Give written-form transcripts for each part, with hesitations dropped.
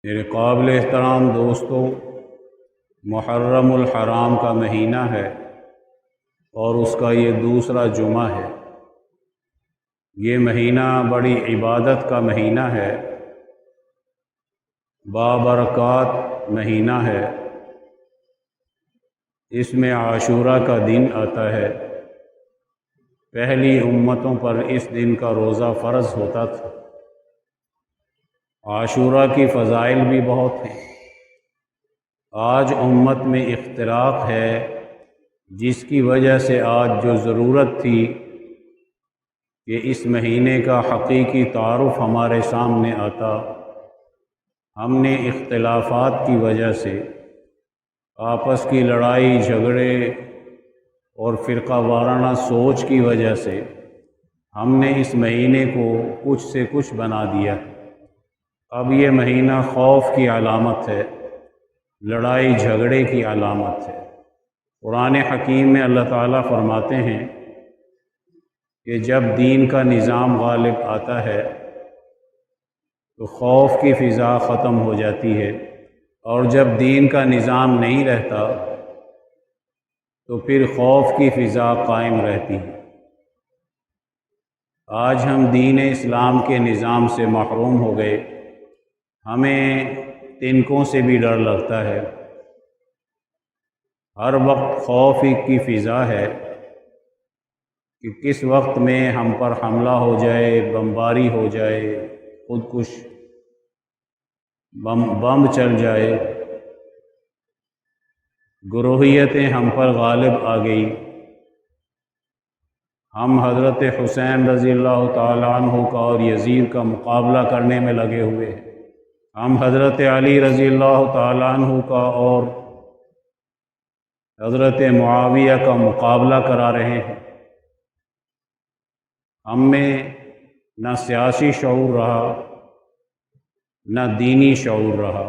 میرے قابل احترام دوستو، محرم الحرام کا مہینہ ہے اور اس کا یہ دوسرا جمعہ ہے۔ یہ مہینہ بڑی عبادت کا مہینہ ہے، بابرکات مہینہ ہے۔ اس میں عاشورہ کا دن آتا ہے۔ پہلی امتوں پر اس دن کا روزہ فرض ہوتا تھا۔ عاشورہ کی فضائل بھی بہت ہیں۔ آج امت میں اختلاف ہے، جس کی وجہ سے آج جو ضرورت تھی کہ اس مہینے کا حقیقی تعارف ہمارے سامنے آتا، ہم نے اختلافات کی وجہ سے، آپس کی لڑائی جھگڑے اور فرقہ وارانہ سوچ کی وجہ سے ہم نے اس مہینے کو کچھ سے کچھ بنا دیا۔ اب یہ مہینہ خوف کی علامت ہے، لڑائی جھگڑے کی علامت ہے۔ قرآن حکیم میں اللہ تعالیٰ فرماتے ہیں کہ جب دین کا نظام غالب آتا ہے تو خوف کی فضا ختم ہو جاتی ہے، اور جب دین کا نظام نہیں رہتا تو پھر خوف کی فضا قائم رہتی ہے۔ آج ہم دین اسلام کے نظام سے محروم ہو گئے۔ ہمیں تنکوں سے بھی ڈر لگتا ہے۔ ہر وقت خوف کی فضا ہے کہ کس وقت میں ہم پر حملہ ہو جائے، بمباری ہو جائے، خودکش بم چل جائے، گروہیتیں ہم پر غالب آ گئی۔ ہم حضرت حسین رضی اللہ تعالیٰ عنہ کا اور یزید کا مقابلہ کرنے میں لگے ہوئے ہیں۔ ہم حضرت علی رضی اللہ تعالیٰ عنہ کا اور حضرت معاویہ کا مقابلہ کرا رہے ہیں۔ ہم میں نہ سیاسی شعور رہا، نہ دینی شعور رہا،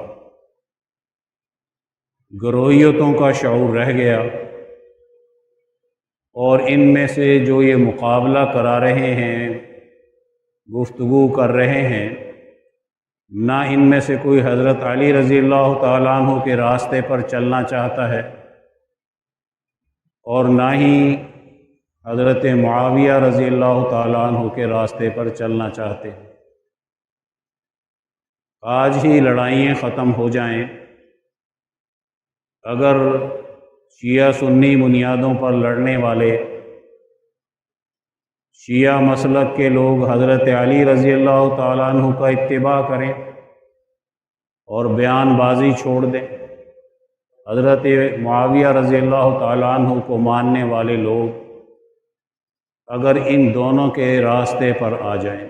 گروہیتوں کا شعور رہ گیا، اور ان میں سے جو یہ مقابلہ کرا رہے ہیں، گفتگو کر رہے ہیں، نہ ان میں سے کوئی حضرت علی رضی اللہ تعالیٰ عنہ کے راستے پر چلنا چاہتا ہے، اور نہ ہی حضرت معاویہ رضی اللہ تعالیٰ عنہ کے راستے پر چلنا چاہتے ہیں۔ آج ہی لڑائیاں ختم ہو جائیں۔ اگر شیعہ سنی بنیادوں پر لڑنے والے شیعہ مسلک کے لوگ حضرت علی رضی اللہ تعالیٰ عنہ کا اتباع کریں اور بیان بازی چھوڑ دیں، حضرت معاویہ رضی اللہ تعالیٰ عنہ کو ماننے والے لوگ اگر ان دونوں کے راستے پر آ جائیں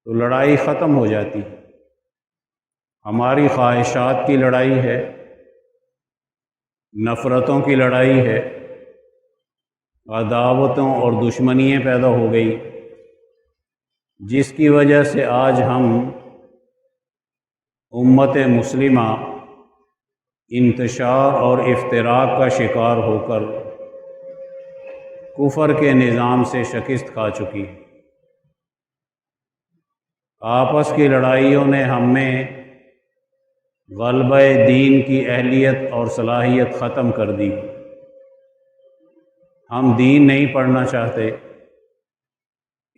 تو لڑائی ختم ہو جاتی ہے۔ ہماری خواہشات کی لڑائی ہے، نفرتوں کی لڑائی ہے، عداوتوں اور دشمنیاں پیدا ہو گئی، جس کی وجہ سے آج ہم امت مسلمہ انتشار اور افتراق کا شکار ہو کر کفر کے نظام سے شکست کھا چکی ہے۔ آپس کی لڑائیوں نے ہم میں غلبہ دین کی اہلیت اور صلاحیت ختم کر دی۔ ہم دین نہیں پڑھنا چاہتے،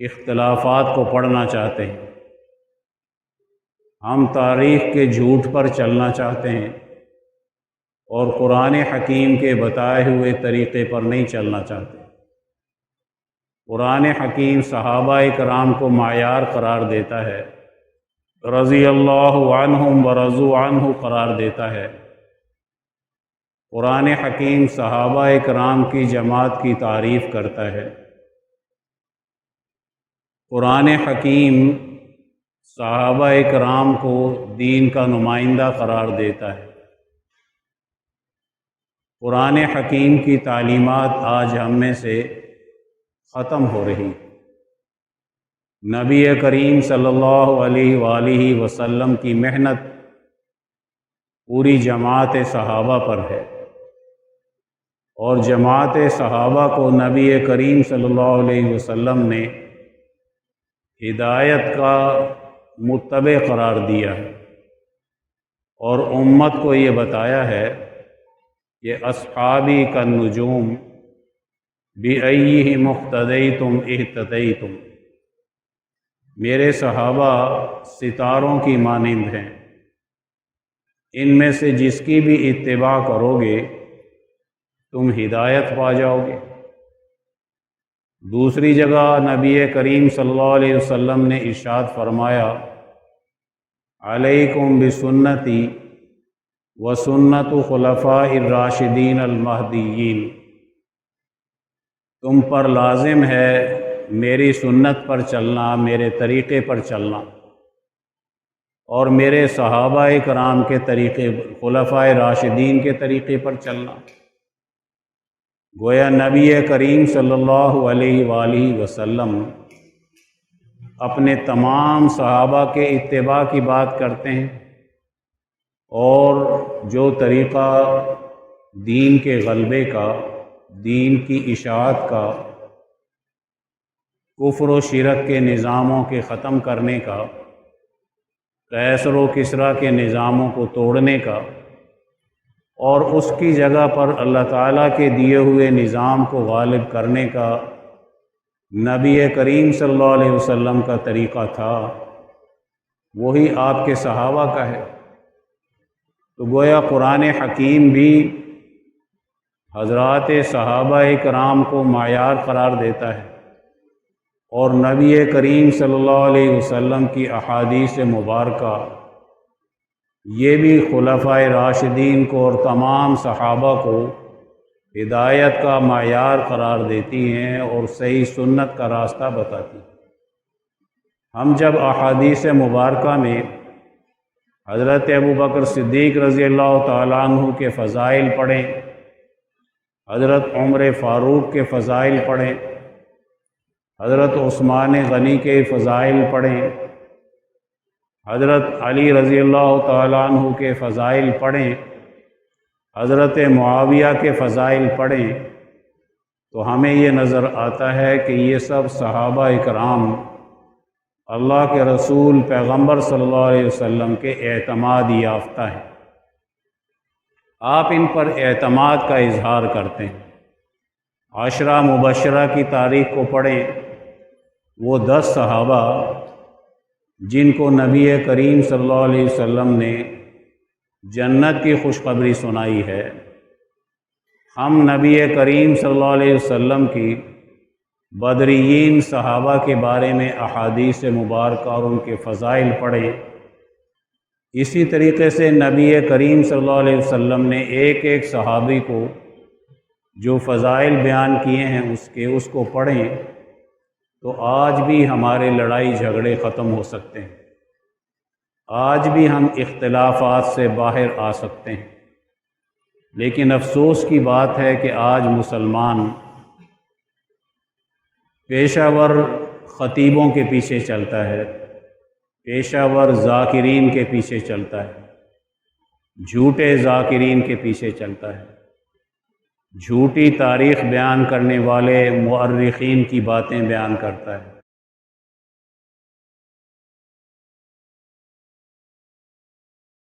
اختلافات کو پڑھنا چاہتے ہیں۔ ہم تاریخ کے جھوٹ پر چلنا چاہتے ہیں اور قرآن حکیم کے بتائے ہوئے طریقے پر نہیں چلنا چاہتے۔ قرآن حکیم صحابہ کرام کو معیار قرار دیتا ہے، رضی اللہ عنہم ورضوا عنہ قرار دیتا ہے۔ قرآن حکیم صحابہ کرام کی جماعت کی تعریف کرتا ہے۔ قرآن حکیم صحابہ کرام کو دین کا نمائندہ قرار دیتا ہے۔ قرآن حکیم کی تعلیمات آج ہم میں سے ختم ہو رہی۔ نبی کریم صلی اللہ علیہ وآلہ وسلم کی محنت پوری جماعت صحابہ پر ہے، اور جماعت صحابہ کو نبی کریم صلی اللہ علیہ وسلم نے ہدایت کا متبع قرار دیا ہے۔ اور امت کو یہ بتایا ہے کہ اصحابی کا نجوم بِأَيِّهِمُ اقْتَدَيْتُمْ اهْتَدَيْتُمْ، میرے صحابہ ستاروں کی مانند ہیں، ان میں سے جس کی بھی اتباع کرو گے تم ہدایت پا جاؤ گے۔ دوسری جگہ نبی کریم صلی اللہ علیہ وسلم نے ارشاد فرمایا، علیکم بسنتی وسنت خلفاء الراشدین المہدیین، تم پر لازم ہے میری سنت پر چلنا، میرے طریقے پر چلنا، اور میرے صحابہ کرام کے طریقے، خلفاء راشدین کے طریقے پر چلنا۔ گویا نبی کریم صلی اللہ علیہ وآلہ وسلم اپنے تمام صحابہ کے اتباع کی بات کرتے ہیں، اور جو طریقہ دین کے غلبے کا، دین کی اشاعت کا، کفر و شرک کے نظاموں کے ختم کرنے کا، قیصر و کسریٰ کے نظاموں کو توڑنے کا، اور اس کی جگہ پر اللہ تعالیٰ کے دیے ہوئے نظام کو غالب کرنے کا نبی کریم صلی اللہ علیہ وسلم کا طریقہ تھا، وہی آپ کے صحابہ کا ہے۔ تو گویا قرآن حکیم بھی حضرات صحابہ کرام کو معیار قرار دیتا ہے، اور نبی کریم صلی اللہ علیہ وسلم کی احادیث مبارکہ یہ بھی خلفاء راشدین کو اور تمام صحابہ کو ہدایت کا معیار قرار دیتی ہیں اور صحیح سنت کا راستہ بتاتی ہیں۔ ہم جب احادیث مبارکہ میں حضرت ابوبکر صدیق رضی اللہ تعالیٰ عنہ کے فضائل پڑھیں، حضرت عمر فاروق کے فضائل پڑھیں، حضرت عثمان غنی کے فضائل پڑھیں، حضرت علی رضی اللہ تعالیٰ عنہ کے فضائل پڑھیں، حضرت معاویہ کے فضائل پڑھیں، تو ہمیں یہ نظر آتا ہے کہ یہ سب صحابہ اکرام اللہ کے رسول پیغمبر صلی اللہ علیہ وسلم کے اعتماد یافتہ ہیں۔ آپ ان پر اعتماد کا اظہار کرتے ہیں۔ عشرہ مبشرہ کی تاریخ کو پڑھیں، وہ 10 صحابہ جن کو نبی کریم صلی اللہ علیہ وسلم نے جنت کی خوشخبری سنائی ہے، ہم نبی کریم صلی اللہ علیہ وسلم کی بدریین صحابہ کے بارے میں احادیث مبارکہ اور ان کے فضائل پڑھیں۔ اسی طریقے سے نبی کریم صلی اللہ علیہ وسلم نے ایک ایک صحابی کو جو فضائل بیان کیے ہیں اس کو پڑھیں، تو آج بھی ہمارے لڑائی جھگڑے ختم ہو سکتے ہیں، آج بھی ہم اختلافات سے باہر آ سکتے ہیں۔ لیکن افسوس کی بات ہے کہ آج مسلمان پیشہ ور خطیبوں کے پیچھے چلتا ہے، پیشہ ور ذاکرین کے پیچھے چلتا ہے، جھوٹے ذاکرین کے پیچھے چلتا ہے، جھوٹی تاریخ بیان کرنے والے مؤرخین کی باتیں بیان کرتا ہے۔